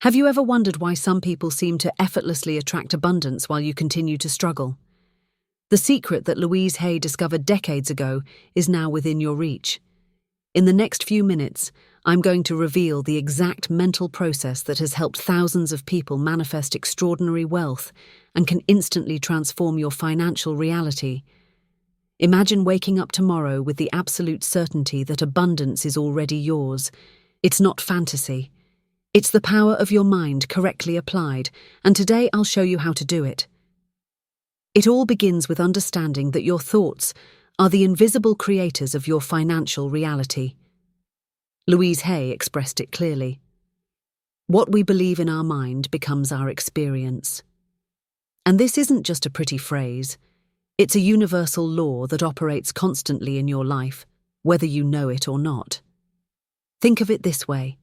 Have you ever wondered why some people seem to effortlessly attract abundance while you continue to struggle? The secret that Louise Hay discovered decades ago is now within your reach. In the next few minutes, I'm going to reveal the exact mental process that has helped thousands of people manifest extraordinary wealth and can instantly transform your financial reality. Imagine waking up tomorrow with the absolute certainty that abundance is already yours. It's not fantasy. It's the power of your mind correctly applied, and today I'll show you how to do it. It all begins with understanding that your thoughts are the invisible creators of your financial reality. Louise Hay expressed it clearly. What we believe in our mind becomes our experience. And this isn't just a pretty phrase. It's a universal law that operates constantly in your life, whether you know it or not. Think of it this way.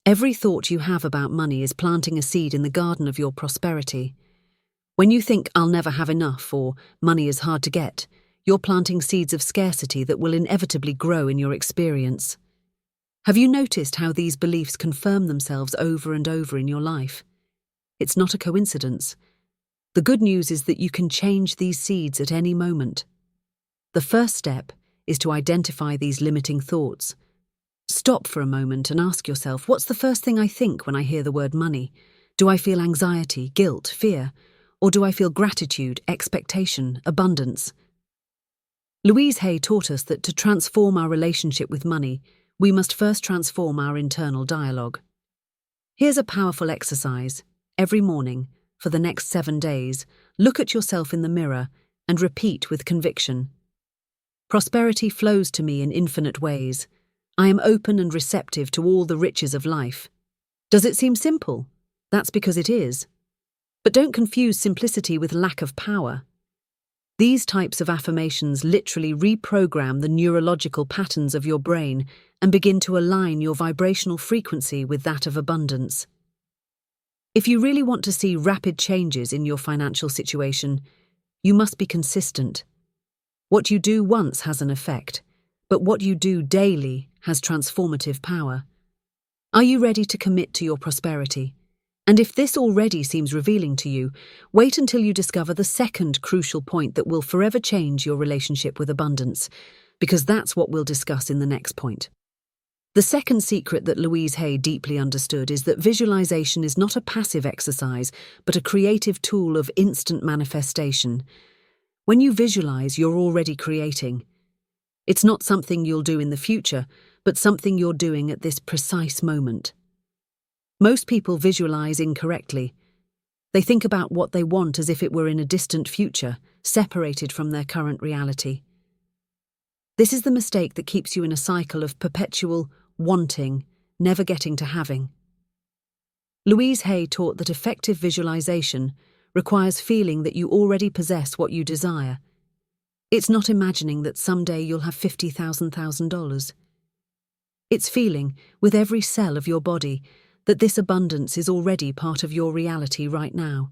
Every thought you have about money is planting a seed in the garden of your prosperity. When you think, "I'll never have enough," or "money is hard to get," you're planting seeds of scarcity that will inevitably grow in your experience. Have you noticed how these beliefs confirm themselves over and over in your life? It's not a coincidence. The good news is that you can change these seeds at any moment. The first step is to identify these limiting thoughts. Stop for a moment and ask yourself, what's the first thing I think when I hear the word money? Do I feel anxiety, guilt, fear? Or do I feel gratitude, expectation, abundance? Louise Hay taught us that to transform our relationship with money, we must first transform our internal dialogue. Here's a powerful exercise. Every morning, for the next 7 days, look at yourself in the mirror and repeat with conviction. Prosperity flows to me in infinite ways. I am open and receptive to all the riches of life. Does it seem simple? That's because it is. But don't confuse simplicity with lack of power. These types of affirmations literally reprogram the neurological patterns of your brain and begin to align your vibrational frequency with that of abundance. If you really want to see rapid changes in your financial situation, you must be consistent. What you do once has an effect, but what you do daily has transformative power. Are you ready to commit to your prosperity? And if this already seems revealing to you, wait until you discover the second crucial point that will forever change your relationship with abundance, because that's what we'll discuss in the next point. The second secret that Louise Hay deeply understood is that visualization is not a passive exercise, but a creative tool of instant manifestation. When you visualize, you're already creating. It's not something you'll do in the future, but something you're doing at this precise moment. Most people visualize incorrectly. They think about what they want as if it were in a distant future, separated from their current reality. This is the mistake that keeps you in a cycle of perpetual wanting, never getting to having. Louise Hay taught that effective visualization requires feeling that you already possess what you desire. It's not imagining that someday you'll have $50,000. It's feeling, with every cell of your body, that this abundance is already part of your reality right now.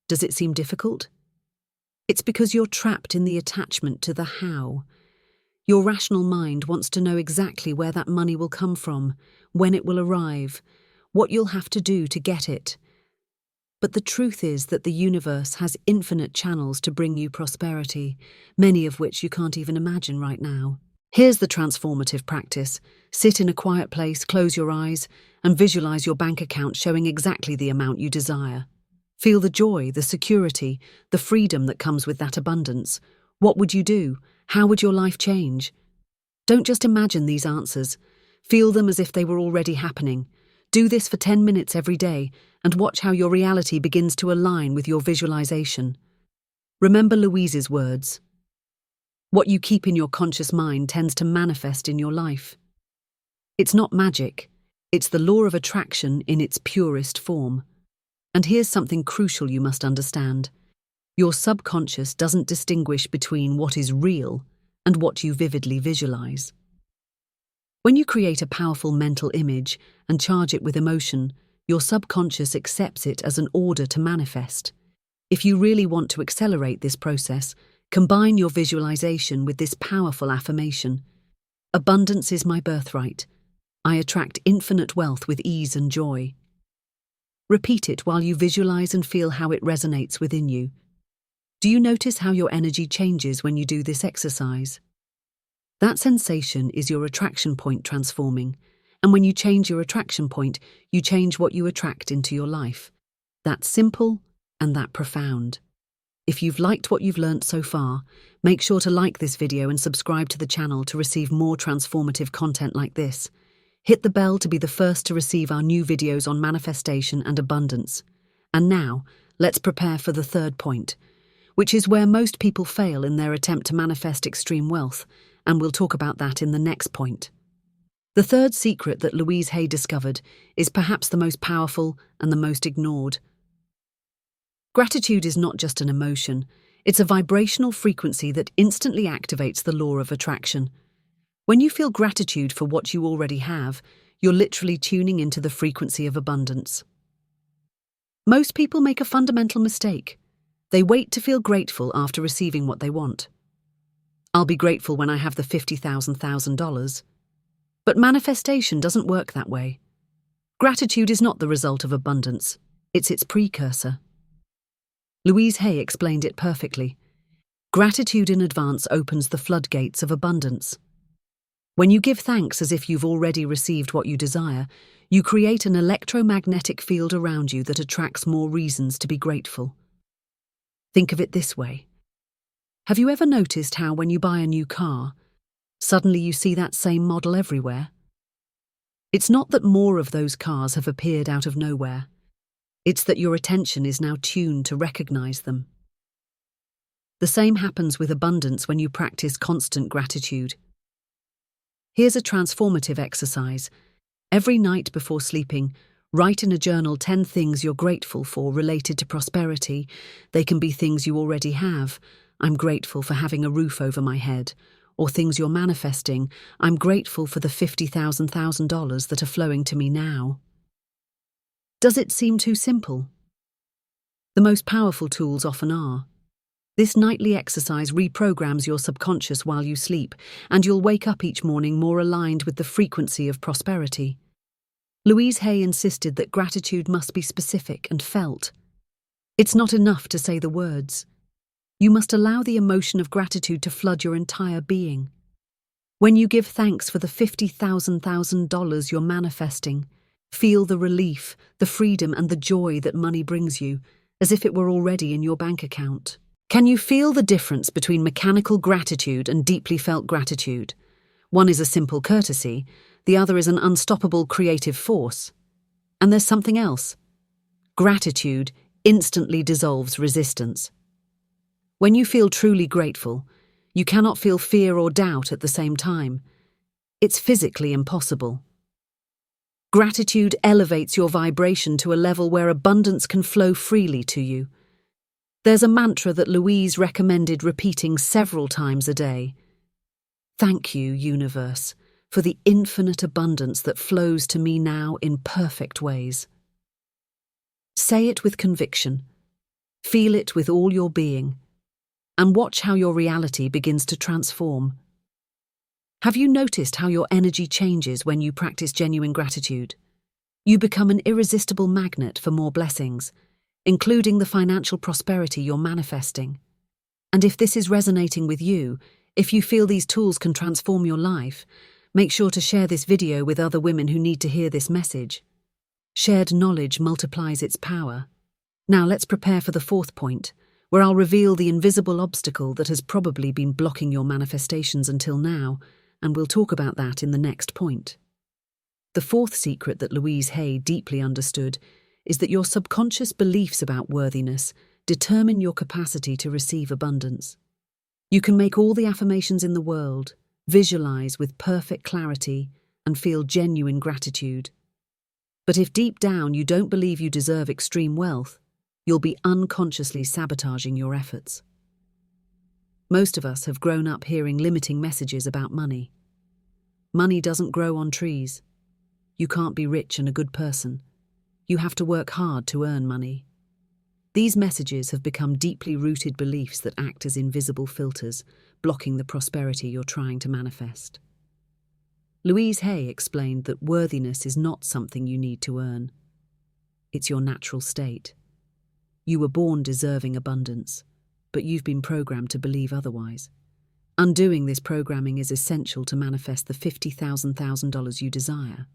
Does it seem difficult? It's because you're trapped in the attachment to the how. Your rational mind wants to know exactly where that money will come from, when it will arrive, what you'll have to do to get it. But the truth is that the universe has infinite channels to bring you prosperity, many of which you can't even imagine right now. Here's the transformative practice. Sit in a quiet place, close your eyes, and visualize your bank account showing exactly the amount you desire. Feel the joy, the security, the freedom that comes with that abundance. What would you do? How would your life change? Don't just imagine these answers. Feel them as if they were already happening. Do this for 10 minutes every day and watch how your reality begins to align with your visualization. Remember Louise's words. What you keep in your conscious mind tends to manifest in your life. It's not magic. It's the law of attraction in its purest form. And here's something crucial you must understand. Your subconscious doesn't distinguish between what is real and what you vividly visualize. When you create a powerful mental image and charge it with emotion, your subconscious accepts it as an order to manifest. If you really want to accelerate this process, combine your visualization with this powerful affirmation. Abundance is my birthright. I attract infinite wealth with ease and joy. Repeat it while you visualize and feel how it resonates within you. Do you notice how your energy changes when you do this exercise? That sensation is your attraction point transforming, and when you change your attraction point, you change what you attract into your life. That's simple and that profound. If you've liked what you've learnt so far, make sure to like this video and subscribe to the channel to receive more transformative content like this. Hit the bell to be the first to receive our new videos on manifestation and abundance. And now, let's prepare for the third point, which is where most people fail in their attempt to manifest extreme wealth, and we'll talk about that in the next point. The third secret that Louise Hay discovered is perhaps the most powerful and the most ignored. Gratitude is not just an emotion, it's a vibrational frequency that instantly activates the law of attraction. When you feel gratitude for what you already have, you're literally tuning into the frequency of abundance. Most people make a fundamental mistake. They wait to feel grateful after receiving what they want. I'll be grateful when I have the $50,000. But manifestation doesn't work that way. Gratitude is not the result of abundance, it's its precursor. Louise Hay explained it perfectly. Gratitude in advance opens the floodgates of abundance. When you give thanks as if you've already received what you desire, you create an electromagnetic field around you that attracts more reasons to be grateful. Think of it this way. Have you ever noticed how when you buy a new car, suddenly you see that same model everywhere? It's not that more of those cars have appeared out of nowhere. It's that your attention is now tuned to recognize them. The same happens with abundance when you practice constant gratitude. Here's a transformative exercise. Every night before sleeping, write in a journal 10 things you're grateful for related to prosperity. They can be things you already have. I'm grateful for having a roof over my head. Or things you're manifesting. I'm grateful for the $50,000 that are flowing to me now. Does it seem too simple? The most powerful tools often are. This nightly exercise reprograms your subconscious while you sleep, and you'll wake up each morning more aligned with the frequency of prosperity. Louise Hay insisted that gratitude must be specific and felt. It's not enough to say the words. You must allow the emotion of gratitude to flood your entire being. When you give thanks for the $50,000 you're manifesting, feel the relief, the freedom and the joy that money brings you, as if it were already in your bank account. Can you feel the difference between mechanical gratitude and deeply felt gratitude? One is a simple courtesy, the other is an unstoppable creative force. And there's something else. Gratitude instantly dissolves resistance. When you feel truly grateful, you cannot feel fear or doubt at the same time. It's physically impossible. Gratitude elevates your vibration to a level where abundance can flow freely to you. There's a mantra that Louise recommended repeating several times a day. Thank you, universe, for the infinite abundance that flows to me now in perfect ways. Say it with conviction. Feel it with all your being. And watch how your reality begins to transform. Have you noticed how your energy changes when you practice genuine gratitude? You become an irresistible magnet for more blessings, including the financial prosperity you're manifesting. And if this is resonating with you, if you feel these tools can transform your life, make sure to share this video with other women who need to hear this message. Shared knowledge multiplies its power. Now let's prepare for the fourth point, where I'll reveal the invisible obstacle that has probably been blocking your manifestations until now, and we'll talk about that in the next point. The fourth secret that Louise Hay deeply understood is that your subconscious beliefs about worthiness determine your capacity to receive abundance. You can make all the affirmations in the world, visualize with perfect clarity, and feel genuine gratitude. But if deep down you don't believe you deserve extreme wealth, you'll be unconsciously sabotaging your efforts. Most of us have grown up hearing limiting messages about money. Money doesn't grow on trees. You can't be rich and a good person. You have to work hard to earn money. These messages have become deeply rooted beliefs that act as invisible filters, blocking the prosperity you're trying to manifest. Louise Hay explained that worthiness is not something you need to earn. It's your natural state. You were born deserving abundance, but you've been programmed to believe otherwise. Undoing this programming is essential to manifest the $50,000 you desire.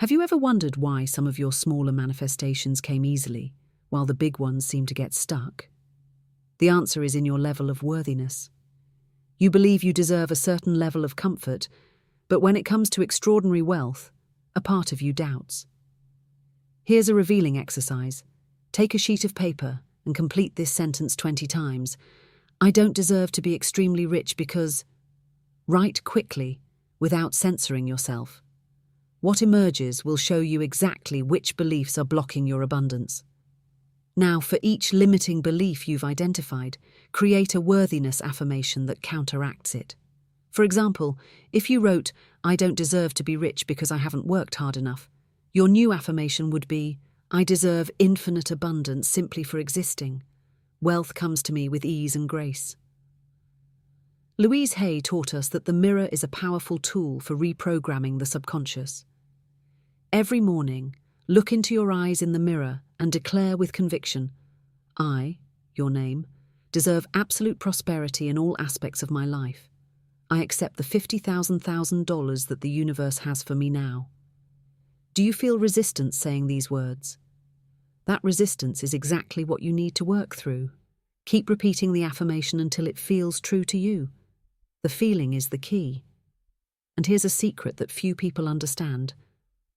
Have you ever wondered why some of your smaller manifestations came easily, while the big ones seem to get stuck? The answer is in your level of worthiness. You believe you deserve a certain level of comfort, but when it comes to extraordinary wealth, a part of you doubts. Here's a revealing exercise. Take a sheet of paper and complete this sentence 20 times. I don't deserve to be extremely rich because... Write quickly, without censoring yourself. What emerges will show you exactly which beliefs are blocking your abundance. Now, for each limiting belief you've identified, create a worthiness affirmation that counteracts it. For example, if you wrote, I don't deserve to be rich because I haven't worked hard enough, your new affirmation would be, I deserve infinite abundance simply for existing. Wealth comes to me with ease and grace. Louise Hay taught us that the mirror is a powerful tool for reprogramming the subconscious. Every morning, look into your eyes in the mirror and declare with conviction, I, your name, deserve absolute prosperity in all aspects of my life. I accept the $50,000 that the universe has for me now. Do you feel resistance saying these words? That resistance is exactly what you need to work through. Keep repeating the affirmation until it feels true to you. The feeling is the key. And here's a secret that few people understand.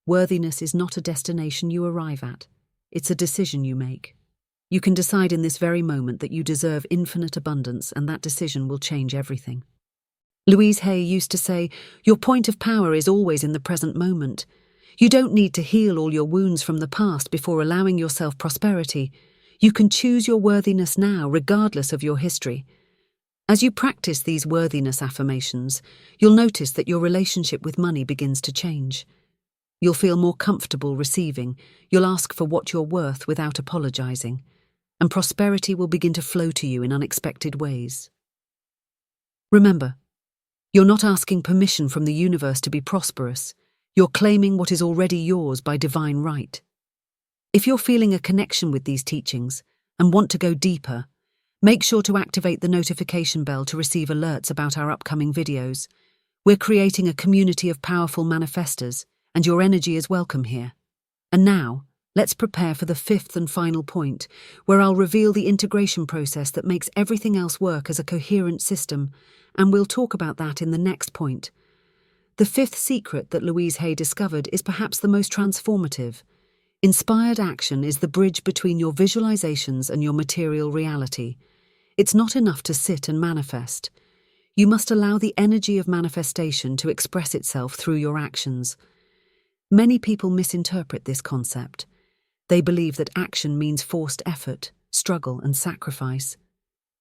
Worthiness is not a destination you arrive at. It's a decision you make. You can decide in this very moment that you deserve infinite abundance, and that decision will change everything. Louise Hay used to say, your point of power is always in the present moment. You don't need to heal all your wounds from the past before allowing yourself prosperity. You can choose your worthiness now, regardless of your history. As you practice these worthiness affirmations, you'll notice that your relationship with money begins to change. You'll feel more comfortable receiving, you'll ask for what you're worth without apologizing, and prosperity will begin to flow to you in unexpected ways. Remember, you're not asking permission from the universe to be prosperous. You're claiming what is already yours by divine right. If you're feeling a connection with these teachings and want to go deeper, make sure to activate the notification bell to receive alerts about our upcoming videos. We're creating a community of powerful manifestors, and your energy is welcome here. And now, let's prepare for the fifth and final point, where I'll reveal the integration process that makes everything else work as a coherent system, and we'll talk about that in the next point. The fifth secret that Louise Hay discovered is perhaps the most transformative. Inspired action is the bridge between your visualizations and your material reality. It's not enough to sit and manifest. You must allow the energy of manifestation to express itself through your actions. Many people misinterpret this concept. They believe that action means forced effort, struggle, and sacrifice.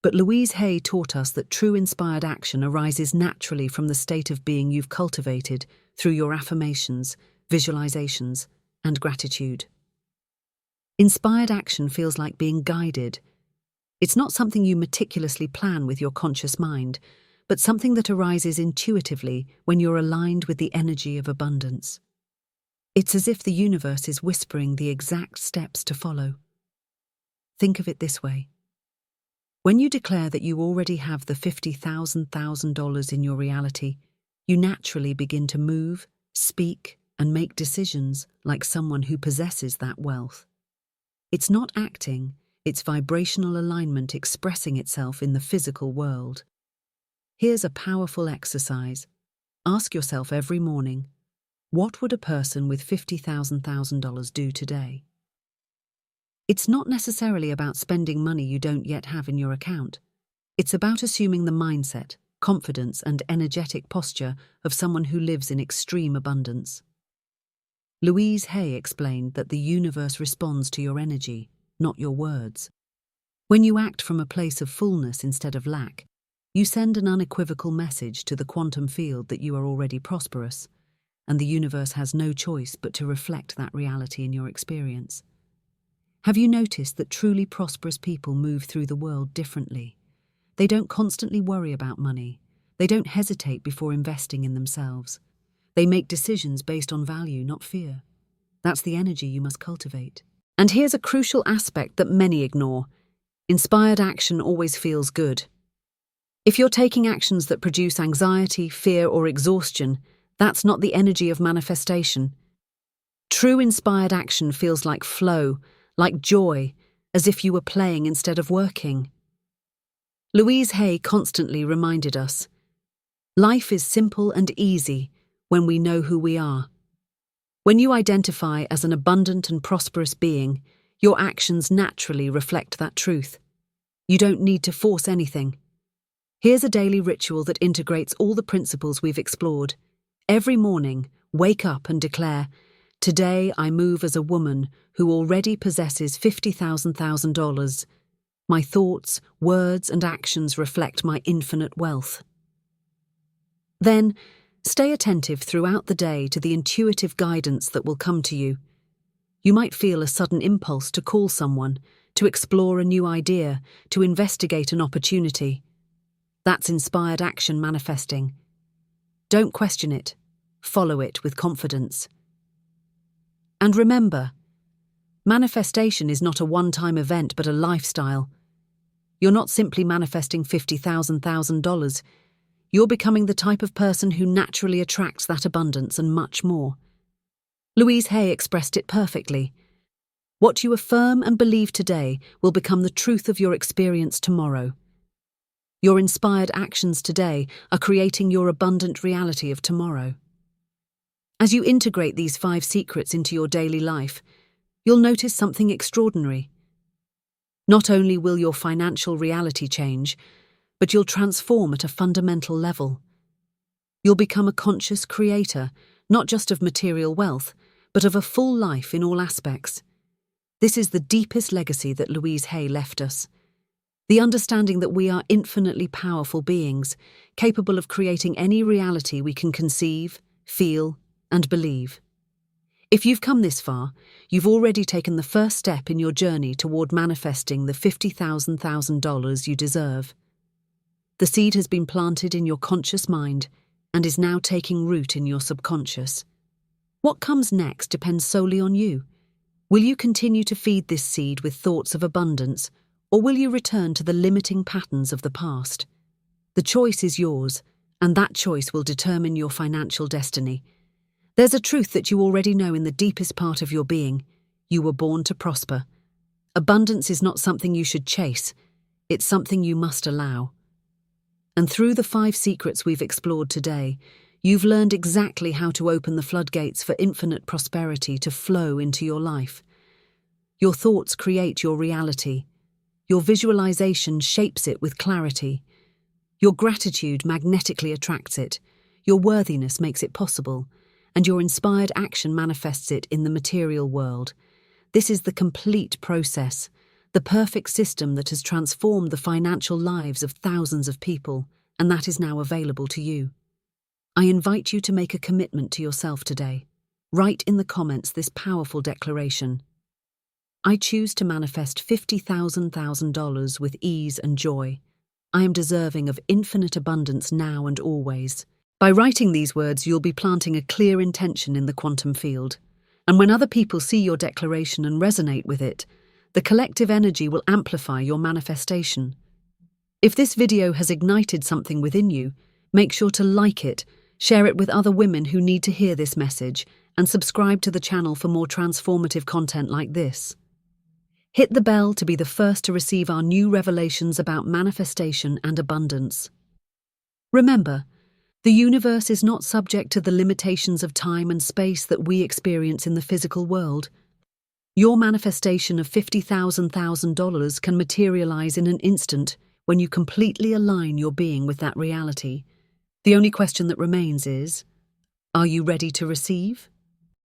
But Louise Hay taught us that true inspired action arises naturally from the state of being you've cultivated through your affirmations, visualizations, and gratitude. Inspired action feels like being guided. It's not something you meticulously plan with your conscious mind, but something that arises intuitively when you're aligned with the energy of abundance. It's as if the universe is whispering the exact steps to follow. Think of it this way. When you declare that you already have the $50,000 in your reality, you naturally begin to move, speak, and make decisions like someone who possesses that wealth. It's not acting, it's vibrational alignment expressing itself in the physical world. Here's a powerful exercise. Ask yourself every morning, what would a person with $50,000 do today? It's not necessarily about spending money you don't yet have in your account. It's about assuming the mindset, confidence, and energetic posture of someone who lives in extreme abundance. Louise Hay explained that the universe responds to your energy, not your words. When you act from a place of fullness instead of lack, you send an unequivocal message to the quantum field that you are already prosperous, and the universe has no choice but to reflect that reality in your experience. Have you noticed that truly prosperous people move through the world differently? They don't constantly worry about money. They don't hesitate before investing in themselves. They make decisions based on value, not fear. That's the energy you must cultivate. And here's a crucial aspect that many ignore. Inspired action always feels good. If you're taking actions that produce anxiety, fear, or exhaustion, that's not the energy of manifestation. True inspired action feels like flow, like joy, as if you were playing instead of working. Louise Hay constantly reminded us, life is simple and easy when we know who we are. When you identify as an abundant and prosperous being, your actions naturally reflect that truth. You don't need to force anything. Here's a daily ritual that integrates all the principles we've explored. Every morning, wake up and declare, "Today I move as a woman who already possesses $50,000. My thoughts, words, and actions reflect my infinite wealth." Then, stay attentive throughout the day to the intuitive guidance that will come to you. You might feel a sudden impulse to call someone, to explore a new idea, to investigate an opportunity. That's inspired action manifesting. Don't question it. Follow it with confidence. And remember, manifestation is not a one-time event but a lifestyle. You're not simply manifesting $50,000. You're becoming the type of person who naturally attracts that abundance and much more. Louise Hay expressed it perfectly. What you affirm and believe today will become the truth of your experience tomorrow. Your inspired actions today are creating your abundant reality of tomorrow. As you integrate these 5 secrets into your daily life, you'll notice something extraordinary. Not only will your financial reality change, but you'll transform at a fundamental level. You'll become a conscious creator, not just of material wealth, but of a full life in all aspects. This is the deepest legacy that Louise Hay left us. The understanding that we are infinitely powerful beings, capable of creating any reality we can conceive, feel, and believe. If you've come this far, you've already taken the first step in your journey toward manifesting the $50,000 you deserve. The seed has been planted in your conscious mind and is now taking root in your subconscious. What comes next depends solely on you. Will you continue to feed this seed with thoughts of abundance, or will you return to the limiting patterns of the past? The choice is yours, and that choice will determine your financial destiny. There's a truth that you already know in the deepest part of your being. You were born to prosper. Abundance is not something you should chase. It's something you must allow. And through the 5 secrets we've explored today, you've learned exactly how to open the floodgates for infinite prosperity to flow into your life. Your thoughts create your reality. Your visualization shapes it with clarity. Your gratitude magnetically attracts it. Your worthiness makes it possible. And your inspired action manifests it in the material world. This is the complete process, the perfect system that has transformed the financial lives of thousands of people, and that is now available to you. I invite you to make a commitment to yourself today. Write in the comments this powerful declaration. I choose to manifest $50,000 with ease and joy. I am deserving of infinite abundance now and always. By writing these words, you'll be planting a clear intention in the quantum field. And when other people see your declaration and resonate with it, the collective energy will amplify your manifestation. If this video has ignited something within you, make sure to like it, share it with other women who need to hear this message, and subscribe to the channel for more transformative content like this. Hit the bell to be the first to receive our new revelations about manifestation and abundance. Remember, the universe is not subject to the limitations of time and space that we experience in the physical world. Your manifestation of $50,000 can materialize in an instant when you completely align your being with that reality. The only question that remains is, are you ready to receive?